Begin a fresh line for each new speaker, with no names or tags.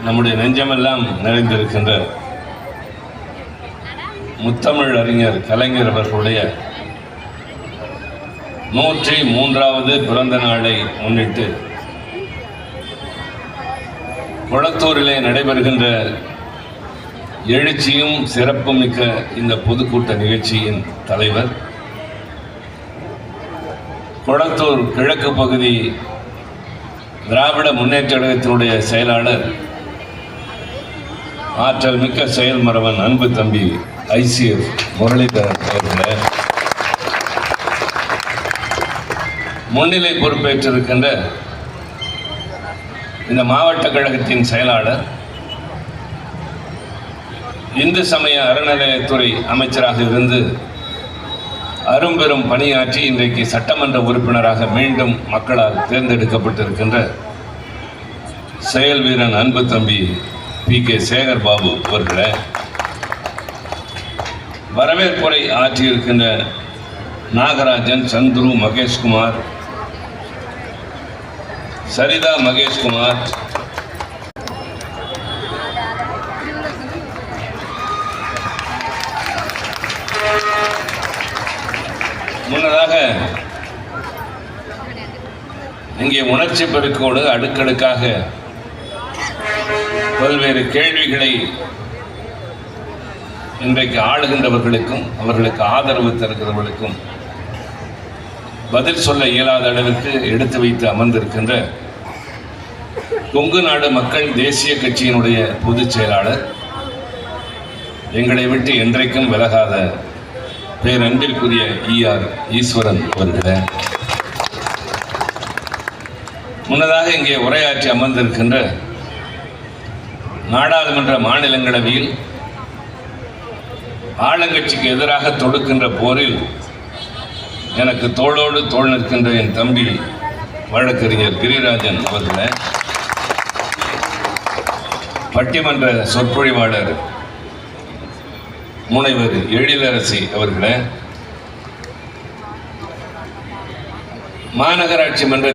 நம்முடைய நெஞ்சமெல்லாம் நிறைந்திருக்கின்ற முத்தமிழ் அறிஞர் கலைஞர் அவர்களுடைய 103வது பிறந்த நாளை முன்னிட்டு கொளத்தூரிலே நடைபெறுகின்ற எழுச்சியும் சிறப்பும் மிக்க இந்த பொதுக்கூட்ட நிகழ்ச்சியின் தலைவர், கொளத்தூர் கிழக்கு பகுதி திராவிட முன்னேற்ற கழகத்தினுடைய செயலாளர், ஆற்றல் மிக்க செயல்மரவன் அன்பு தம்பி ICF முரளிதரன் அவர்களே, முன்னிலை பொறுப்பேற்றிருக்கின்ற இந்த மாவட்ட கழகத்தின் செயலாளர், இந்து சமய அறநிலையத்துறை அமைச்சராக இருந்து அரும்பெரும் பணியாற்றி இன்றைக்கு சட்டமன்ற உறுப்பினராக மீண்டும் மக்களால் தேர்ந்தெடுக்கப்பட்டிருக்கின்ற செயல் வீரன் அன்பு தம்பி PK சேகர் பாபு அவர்களே, வரவேற்புரை ஆற்றியிருக்கின்ற நாகராஜன், சந்துரு, மகேஷ்குமார், சரிதா மகேஷ்குமார், முன்னதாக இங்கே உணர்ச்சி பெருக்கோடு அடுக்கடுக்காக பல்வேறு கேள்விகளை இன்றைக்கு ஆளுகின்றவர்களுக்கும் அவர்களுக்கு ஆதரவு தருகிறவர்களுக்கும் பதில் சொல்ல இயலாத அளவிற்கு எடுத்து வைத்து அமர்ந்திருக்கின்ற கொங்கு நாடு மக்கள் தேசிய கட்சியினுடைய பொதுச் செயலாளர், எங்களை விட்டு என்றைக்கும் விலகாத பேரன்பிற்குரிய ER ஈஸ்வரன் அவர்களே, முன்னதாக இங்கே உரையாற்றி அமர்ந்திருக்கின்ற நாடாளுமன்ற மாநிலங்களவையில் ஆளுங்கட்சிக்கு எதிராக தொடுக்கின்ற போரில் எனக்கு தோளோடு தோள் நிற்கின்ற என் தம்பி வழக்கறிஞர் கிரிராஜன் அவர்களே, பட்டிமன்ற சொற்பொழிவாளர் முனைவர் எழிலரசி அவர்களே, மாநகராட்சி மன்ற